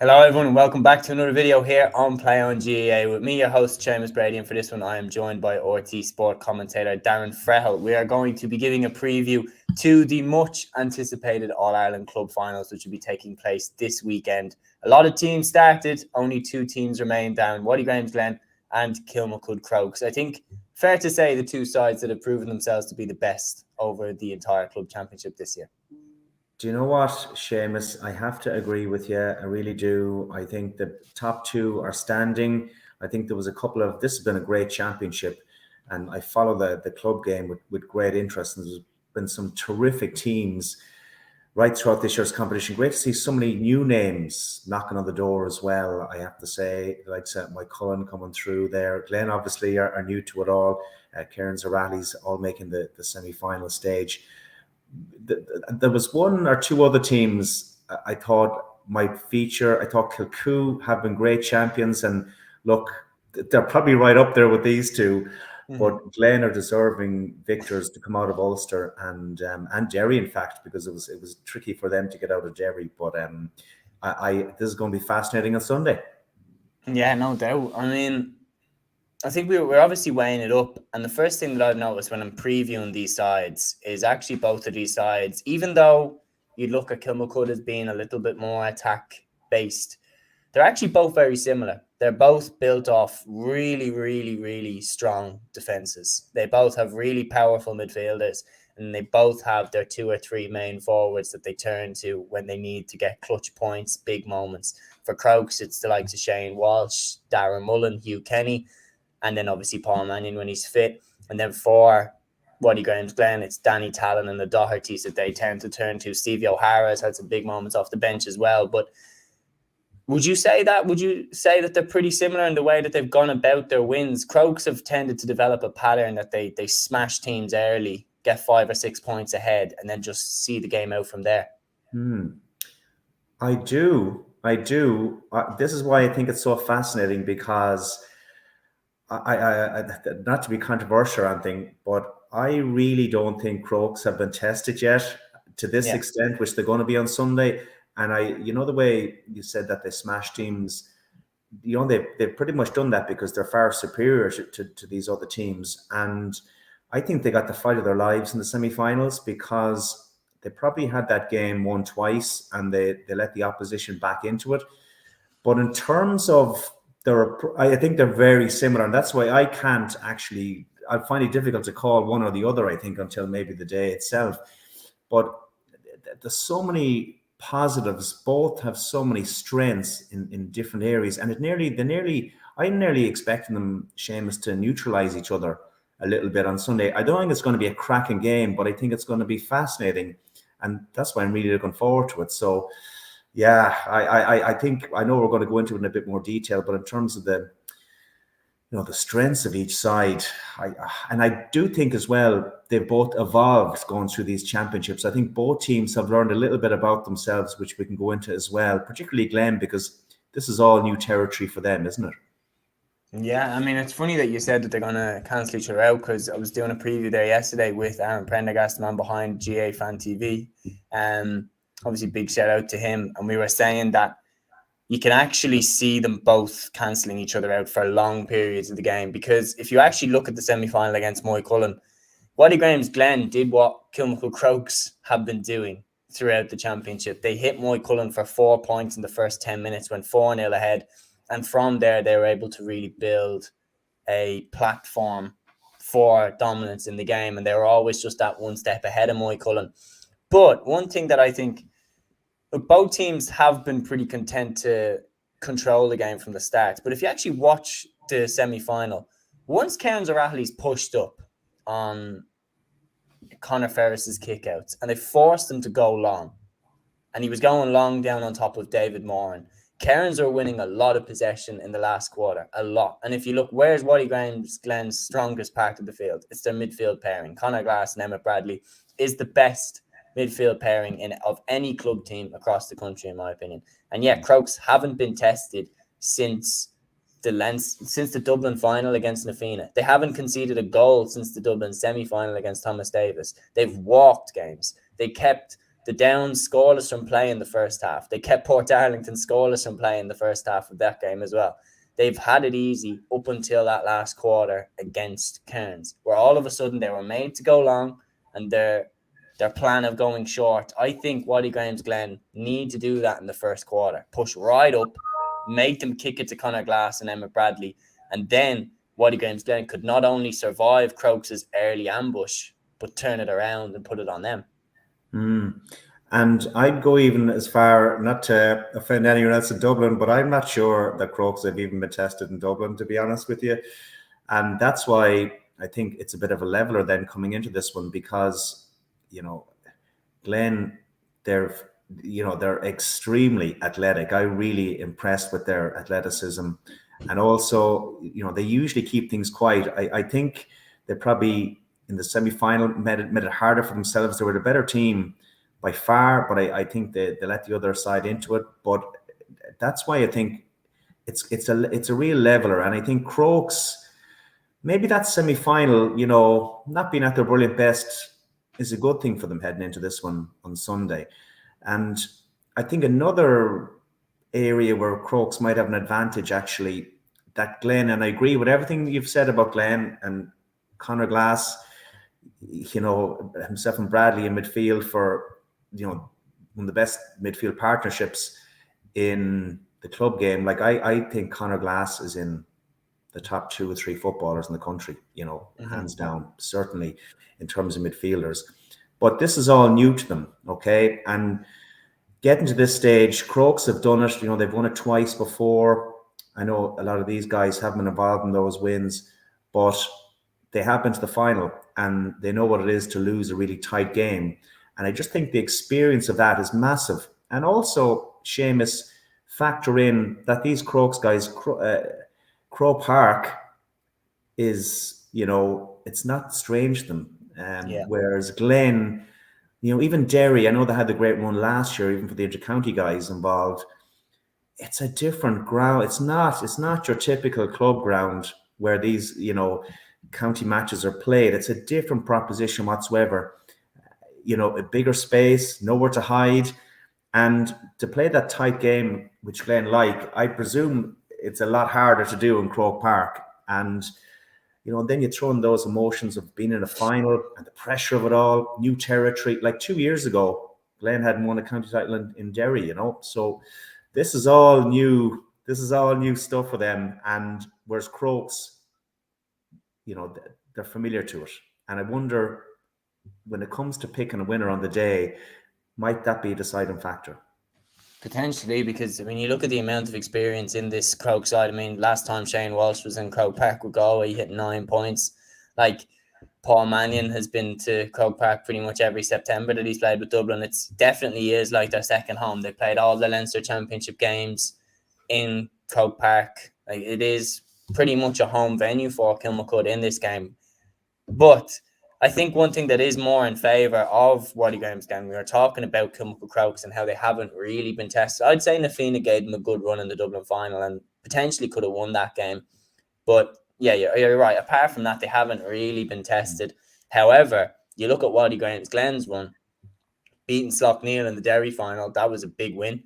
Hello everyone and welcome back to another video here on Play on GAA with me, your host Seamus Brady, and for this one I am joined by RT Sport commentator Darren Frehill. We are going to be giving a preview to the much anticipated All-Ireland Club Finals which will be taking place this weekend. A lot of teams started, only two teams remain down, Watty, Glen and Kilmacud, Crokes. I think fair to say the two sides that have proven themselves to be the best over the entire club championship this year. Do you know what, Seamus? I have to agree with you. I really do. I think the top two are standing. I think there was this has been a great championship, and I follow the club game with great interest. And there's been some terrific teams right throughout this year's competition. Great to see so many new names knocking on the door as well, I have to say. Like my Cullen coming through there. Glen obviously are new to it all. Kieran Zarati's all making the semi-final stage. There was one or two other teams I thought might feature. I thought Kilmacud have been great champions, and look, they're probably right up there with these two. But Glen are deserving victors to come out of Ulster and Derry, in fact, because it was tricky for them to get out of Derry. But this is going to be fascinating on Sunday. Yeah, no doubt. I mean, I think we're obviously weighing it up, and the first thing that I've noticed when I'm previewing these sides is actually both of these sides, even though you look at Kilmacud as being a little bit more attack based, they're actually both very similar. They're both built off really, really, really strong defenses. They both have really powerful midfielders, and they both have their two or three main forwards that they turn to when they need to get clutch points, big moments. For Crokes, it's the likes of Shane Walsh, Darren Mullen, Hugh Kenny, and then obviously Paul Mannion when he's fit. And then for Watty Glen, it's Danny Tallon and the Dohertys that they tend to turn to. Stevie O'Hara has had some big moments off the bench as well. But would you say that they're pretty similar in the way that they've gone about their wins? Crokes have tended to develop a pattern that they smash teams early, get 5 or 6 points ahead, and then just see the game out from there. I do. This is why I think it's so fascinating, because I not to be controversial or anything, but I really don't think Crokes have been tested yet to this extent, which they're going to be on Sunday. And the way you said that they smash teams, they've pretty much done that because they're far superior to these other teams. And I think they got the fight of their lives in the semi-finals because they probably had that game won twice and they let the opposition back into it. But in terms of I think they're very similar, and that's why I find it difficult to call one or the other, I think, until maybe the day itself. But there's so many positives. Both have so many strengths in different areas, and I'm nearly expecting them, Seamus, to neutralize each other a little bit on Sunday. I don't think it's going to be a cracking game, but I think it's going to be fascinating, and that's why I'm really looking forward to it. So yeah, I think I know we're going to go into it in a bit more detail, but in terms of the strengths of each side, I do think as well they've both evolved going through these championships. I think both teams have learned a little bit about themselves, which we can go into as well, particularly Glen, because this is all new territory for them, isn't it? Yeah, I mean, it's funny that you said that they're going to cancel each other out, because I was doing a preview there yesterday with Aaron Prendergast, the man behind GAA Fan TV. Obviously, big shout out to him. And we were saying that you can actually see them both cancelling each other out for long periods of the game, because if you actually look at the semi-final against Moycullen, Watty Glen did what Kilmacud Crokes have been doing throughout the championship. They hit Moycullen for 4 points in the first 10 minutes, went 4-0 ahead. And from there, they were able to really build a platform for dominance in the game. And they were always just that one step ahead of Moycullen. But one thing that I think, both teams have been pretty content to control the game from the start. But if you actually watch the semi-final, once Kieran Zarati's pushed up on Conor Ferris's kickouts and they forced him to go long, and he was going long down on top of David Moran, Cairns are winning a lot of possession in the last quarter, a lot. And if you look, where's Watty Glen's strongest part of the field? It's their midfield pairing. Conor Glass and Emmett Bradley is the best midfield pairing of any club team across the country, in my opinion. And yeah, Crokes haven't been tested since the Dublin final against Na Fianna. They haven't conceded a goal since the Dublin semi-final against Thomas Davis. They've walked games. They kept the Downs scoreless from play in the first half. They kept Port Darlington scoreless from play in the first half of that game as well. They've had it easy up until that last quarter against Cairns, where all of a sudden they were made to go long, and their plan of going short. I think Watty Glen need to do that in the first quarter. Push right up, make them kick it to Conor Glass and Emmett Bradley, and then Watty Glen could not only survive Crokes' early ambush, but turn it around and put it on them. And I'd go even as far, not to offend anyone else in Dublin, but I'm not sure that Crokes have even been tested in Dublin, to be honest with you. And that's why I think it's a bit of a leveler then coming into this one, because, Glen, they're extremely athletic. I'm really impressed with their athleticism. And also, they usually keep things quiet. I think they probably, in the semi-final, made it harder for themselves. They were the better team by far, but I think they let the other side into it. But that's why I think it's a real leveler. And I think Crokes, maybe that semi-final, not being at their brilliant best is a good thing for them heading into this one on Sunday. And I think another area where Crokes might have an advantage, actually, that Glen, and I agree with everything you've said about Glen and Conor Glass, himself and Bradley in midfield for, one of the best midfield partnerships in the club game. Like, I think Conor Glass is in the top 2 or 3 footballers in the country, hands down, certainly in terms of midfielders. But this is all new to them, okay? And getting to this stage, Crokes have done it. They've won it twice before. I know a lot of these guys haven't been involved in those wins, but they have been to the final, and they know what it is to lose a really tight game. And I just think the experience of that is massive. And also, Seamus, factor in that these Crokes guys, Croke Park is, it's not strange to them. Whereas Glen, even Derry, I know they had the great run last year, even for the inter-county guys involved. It's a different ground. It's not your typical club ground where these, county matches are played. It's a different proposition whatsoever. A bigger space, nowhere to hide. And to play that tight game, which Glen I presume it's a lot harder to do in Croke Park. And, then you throw in those emotions of being in a final and the pressure of it all, new territory. Like 2 years ago, Glen hadn't won a county title in Derry, So this is all new. This is all new stuff for them. And whereas Crokes, they're familiar to it. And I wonder, when it comes to picking a winner on the day, might that be a deciding factor? Potentially, because you look at the amount of experience in this Croke side. Last time Shane Walsh was in Croke Park with Galway, he hit 9 points. Like, Paul Mannion has been to Croke Park pretty much every September that he's played with Dublin. It definitely is like their second home. They played all the Leinster Championship games in Croke Park. Like, it is pretty much a home venue for Kilmacud in this game. But I think one thing that is more in favour of Watty Graham's game, we were talking about Kilmacud Crokes and how they haven't really been tested. I'd say Na Fianna gave them a good run in the Dublin final and potentially could have won that game. But yeah, you're right. Apart from that, they haven't really been tested. However, you look at Watty Glen's run, beating Slough-Neil in the Derry final, that was a big win.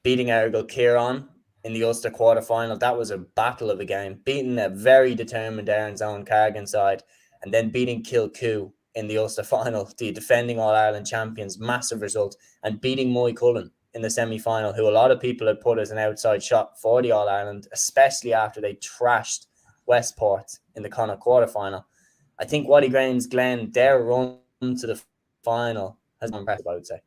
Beating Argyll Kieran in the Ulster quarter-final, that was a battle of a game. Beating a very determined Aaron's own Cargan side, and then beating Kilmacud in the Ulster final, the defending All-Ireland champions, massive result, and beating Moy Cullen in the semi-final, who a lot of people had put as an outside shot for the All-Ireland, especially after they trashed Westport in the Connacht quarter-final. I think Watty Glen, their run to the final has been impressive, I would say.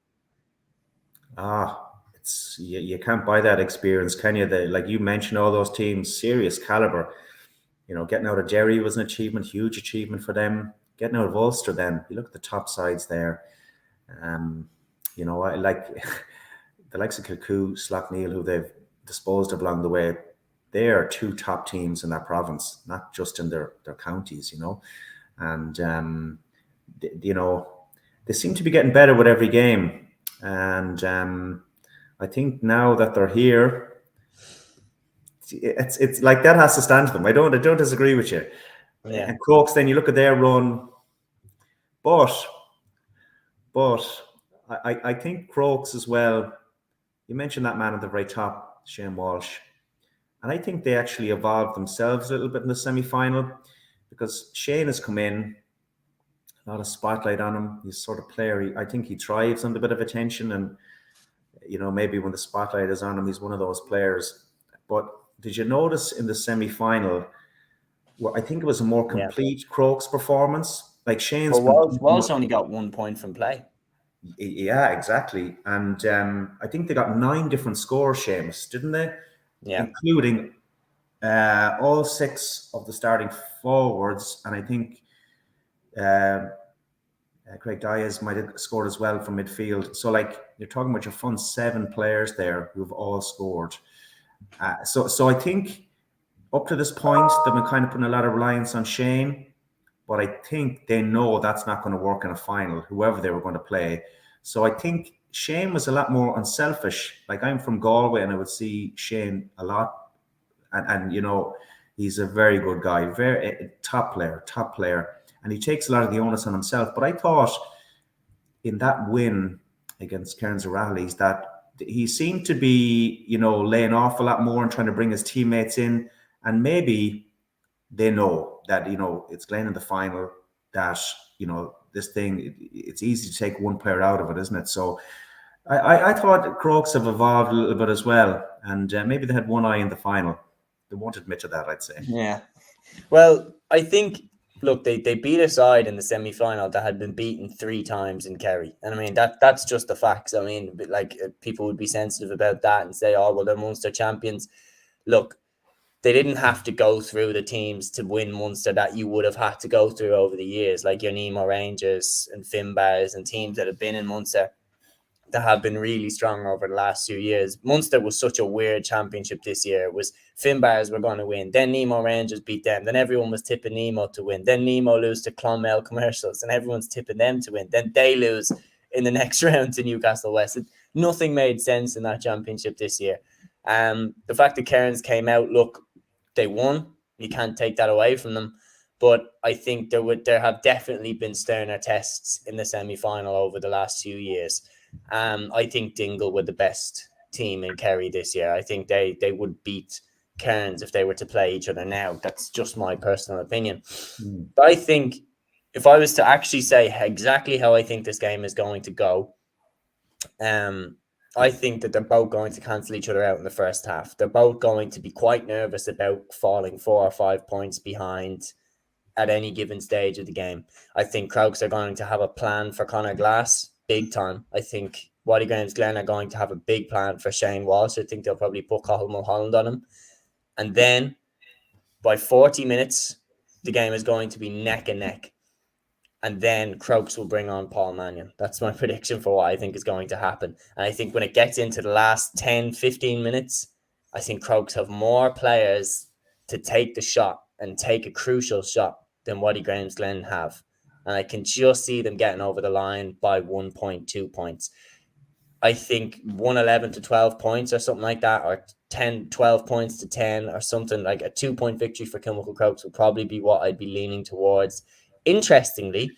It's you can't buy that experience, can you? Like you mentioned, all those teams, serious caliber. Getting out of Derry was an achievement, huge achievement for them. Getting out of Ulster, then you look at the top sides there. I like the likes of Kilmacud, Slough-Neil, who they've disposed of along the way. They are 2 top teams in that province, not just in their counties. And they seem to be getting better with every game. And I think now that they're here, it's like that has to stand to them. I don't disagree with you. Yeah. And Crokes, then you look at their run, but I think Crokes as well. You mentioned that man at the very top, Shane Walsh. And I think they actually evolved themselves a little bit in the semi-final because Shane has come in, a lot of spotlight on him. He's sort of player. I think he thrives under a bit of attention, and maybe when the spotlight is on him, he's one of those players. But did you notice in the semi-final, I think it was a more complete Crokes performance? Like Shane's. Well, Walsh only got 1 point from play. Yeah, exactly. And I think they got 9 different scores, Seamus, didn't they? Yeah. Including all 6 of the starting forwards. And I think Craig Diaz might have scored as well from midfield. So, like, you're talking about your front 7 players there who've all scored. So I think up to this point, they've been kind of putting a lot of reliance on Shane. But I think they know that's not going to work in a final, whoever they were going to play. So I think Shane was a lot more unselfish. Like, I'm from Galway and I would see Shane a lot. And he's a very good guy, very top player. And he takes a lot of the onus on himself. But I thought in that win against Cairns O'Reilly's that he seemed to be, laying off a lot more and trying to bring his teammates in. And maybe they know that, it's Glen in the final, that, this thing, it's easy to take one player out of it, isn't it? So I thought Crokes have evolved a little bit as well. And maybe they had one eye in the final. They won't admit to that, I'd say. Yeah. Well, I think, look, they beat a side in the semi-final that had been beaten 3 times in Kerry. And I mean, that's just the facts. I mean, like, people would be sensitive about that and say, oh, well, they're Munster champions. Look, they didn't have to go through the teams to win Munster that you would have had to go through over the years, like your Nemo Rangers and Finbars and teams that have been in Munster that have been really strong over the last few years. Munster was such a weird championship this year. It was Finbars were going to win. Then Nemo Rangers beat them. Then everyone was tipping Nemo to win. Then Nemo lose to Clonmel Commercials and everyone's tipping them to win. Then they lose in the next round to Newcastle West. Nothing made sense in that championship this year. The fact that Cairns came out, look, they won. You can't take that away from them. But I think there have definitely been sterner tests in the semi-final over the last few years. I think Dingle were the best team in Kerry this year. I think they would beat Cairns if they were to play each other now. That's just my personal opinion. But I think if I was to actually say exactly how I think this game is going to go, I think that they're both going to cancel each other out in the first half. They're both going to be quite nervous about falling 4 or 5 points behind at any given stage of the game. I think Crokes are going to have a plan for Conor Glass, big time. I think Watty Graham's Glen are going to have a big plan for Shane Walsh. I think they'll probably put Cathal Mulholland on him. And then by 40 minutes, the game is going to be neck and neck. And then Crokes will bring on Paul Mannion. That's my prediction for what I think is going to happen. And I think when it gets into the last 10, 15 minutes, I think Crokes have more players to take the shot and take a crucial shot than Watty Graham's Glen have. And I can just see them getting over the line by 1 point, 2 points. I think 111 to 12 points or something like that, or 12 points to 10 or something, like a 2 point victory for Kilmacud Crokes would probably be what I'd be leaning towards. Interestingly,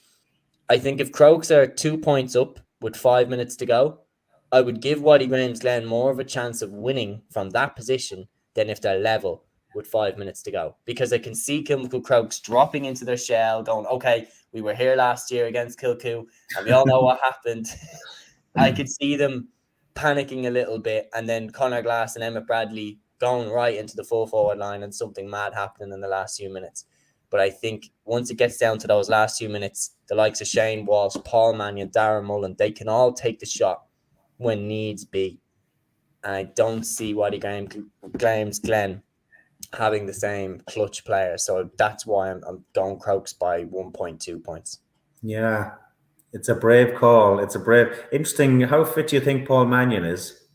I think if Crokes are 2 points up with 5 minutes to go, I would give Watty Graham's Glen more of a chance of winning from that position than if they're level with 5 minutes to go. Because I can see Kilmacud Crokes dropping into their shell, going, okay, we were here last year against Kilcoo, and we all know what happened. I could see them panicking a little bit, and then Conor Glass and Emmett Bradley going right into the full forward line and something mad happening in the last few minutes. But I think once it gets down to those last few minutes, the likes of Shane Walsh, Paul Mannion, Darren Mullen, they can all take the shot when needs be. And I don't see Watty Graham's Glen having the same clutch player. So that's why I'm going Crokes by 1.2 points. Yeah, it's a brave call. Interesting. How fit do you think Paul Mannion is?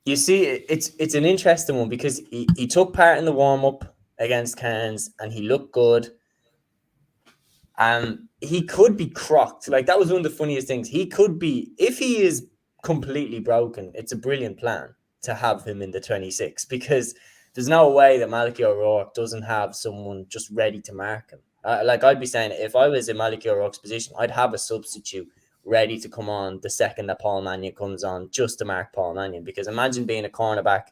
You see, it's an interesting one because he took part in the warm-up against Cairns and he looked good. He could be crocked. Like, that was one of the funniest things. He could be, if he is completely broken, it's a brilliant plan to have him in the 26 because there's no way that Malachy O'Rourke doesn't have someone just ready to mark him. Like, I'd be saying, if I was in Malachy O'Rourke's position, I'd have a substitute ready to come on the second that Paul Mannion comes on, just to mark Paul Mannion. Because imagine being a cornerback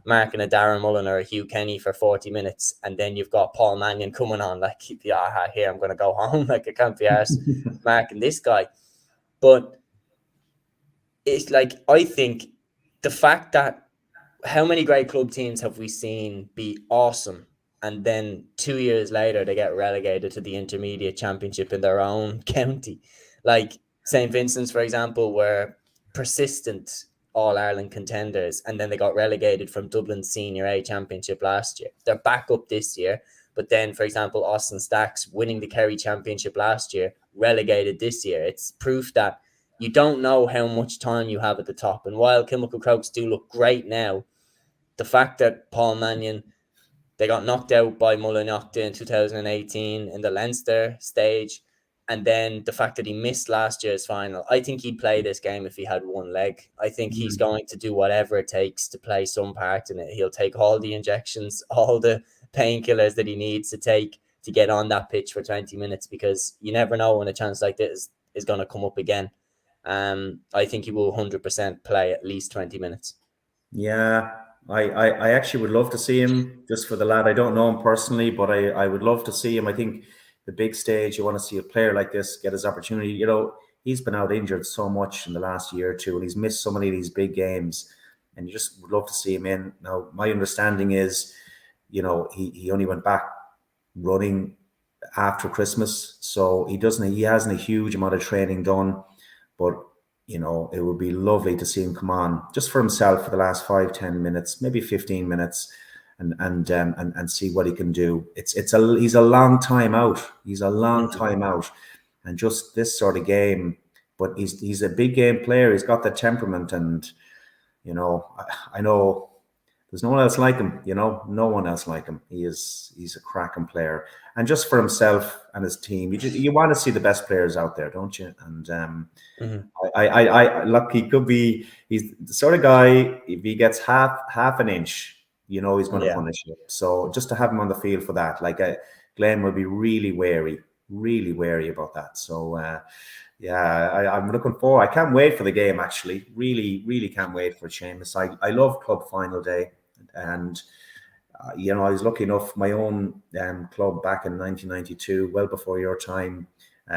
marking a Darren Mullen or a Hugh Kenny for 40 minutes, and then you've got Paul Mannion coming on like, yeah, here, I'm going to go home. Like, I can't be arsed marking this guy. But it's like, I think the fact that how many great club teams have we seen be awesome, and then 2 years later they get relegated to the intermediate championship in their own county? Like St. Vincent's, for example, were persistent All-Ireland contenders, and then they got relegated from Dublin's Senior A Championship last year. They're back up this year, but then, for example, Austin Stacks winning the Kerry Championship last year, relegated this year. It's proof that you don't know how much time you have at the top. And while Kilmacud Crokes do look great now, the fact that Paul Mannion, they got knocked out by Mullinock in 2018 in the Leinster stage, and then the fact that he missed last year's final, I think he'd play this game if he had one leg. I think he's going to do whatever it takes to play some part in it. He'll take all the injections, all the painkillers that he needs to take to get on that pitch for 20 minutes, because you never know when a chance like this is going to come up again. I think he will 100% play at least 20 minutes. Yeah, I actually would love to see him, just for the lad. I don't know him personally, but I would love to see him. I think the big stage, you want to see a player like this get his opportunity. You know, he's been out injured so much in the last year or two, and he's missed so many of these big games, and you just would love to see him in. Now, my understanding is, you know, he only went back running after Christmas, so he hasn't a huge amount of training done, but you know, it would be lovely to see him come on just for himself for the last 5-10 minutes, maybe 15 minutes, and see what he can do. He's a long time out. He's a long time out, and just this sort of game. But he's a big game player. He's got the temperament, and you know, I know there's no one else like him. You know, no one else like him. He's a cracking player, and just for himself and his team, you want to see the best players out there, don't you? And I look, he's the sort of guy, if he gets half an inch, you know, he's going to punish you. So just to have him on the field for that, like Glen will be really wary about that. So I'm looking forward. I can't wait for the game, actually. Really can't wait for it, Seamus. I love club final day, and you know, I was lucky enough, my own club back in 1992, well before your time,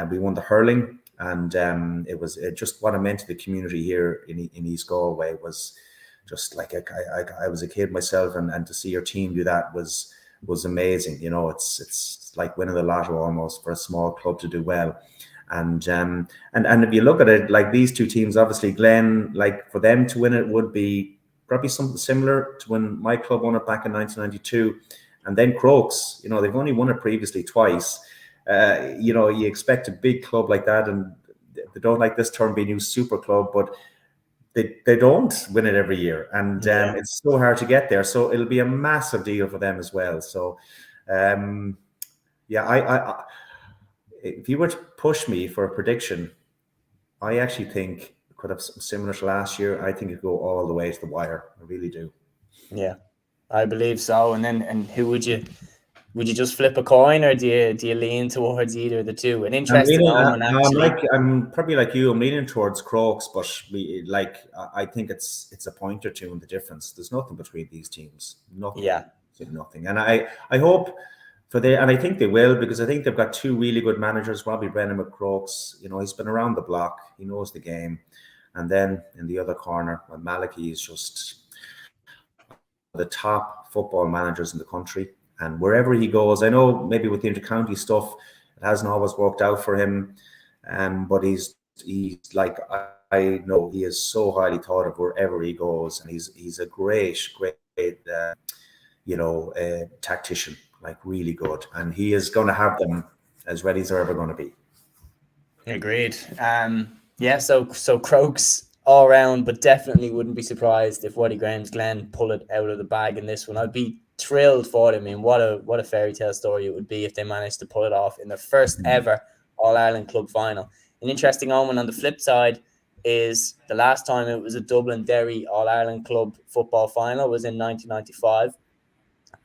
we won the hurling, and it was just what it meant to the community here in East Galway was just like I was a kid myself, and to see your team do that was amazing. You know, it's like winning the lotto almost for a small club to do well. And if you look at it, like these two teams, obviously Glen, like for them to win it would be probably something similar to when my club won it back in 1992. And then Crokes, you know, they've only won it previously twice. You know, you expect a big club like that, and they don't like this term being used, super club, but they don't win it every year, and it's so hard to get there. So it'll be a massive deal for them as well. So, I if you were to push me for a prediction, I actually think it could have similar to last year. I think it go all the way to the wire. I really do. Yeah, I believe so. And who would you just flip a coin, or do you lean towards either of the two? An interesting moment, actually. I'm probably like you. I'm leaning towards Crokes, but I think it's a point or two in the difference. There's nothing between these teams. Nothing. Yeah, nothing. And I hope. And I think they will, because I think they've got two really good managers. Robbie Brennan with Crokes, you know, he's been around the block. He knows the game. And then in the other corner, Malachy is just the top football managers in the country. And wherever he goes, I know maybe with the intercounty stuff, it hasn't always worked out for him. But he's like, I know he is so highly thought of wherever he goes. And he's a great tactician. Like really good, and he is going to have them as ready as they're ever going to be. Agreed. So Crokes all round, but definitely wouldn't be surprised if Watty Graham's Glen pull it out of the bag in this one. I'd be thrilled for them. I mean, what a fairy tale story it would be if they managed to pull it off in their first ever All-Ireland club final. An interesting moment on the flip side is the last time it was a Dublin Derry All-Ireland club football final was in 1995.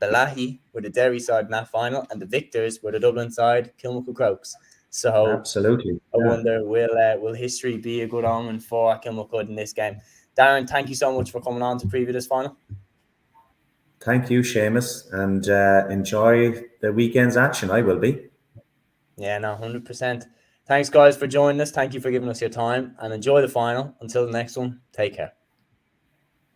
Balahi were the Derry side in that final, and the victors were the Dublin side, Kilmacud Crokes. So Absolutely. I wonder, will history be a good omen for Kilmacud in this game? Darren, thank you so much for coming on to preview this final. Thank you, Seamus, and enjoy the weekend's action. I will be. Yeah, no, 100%. Thanks, guys, for joining us. Thank you for giving us your time, and enjoy the final. Until the next one, take care.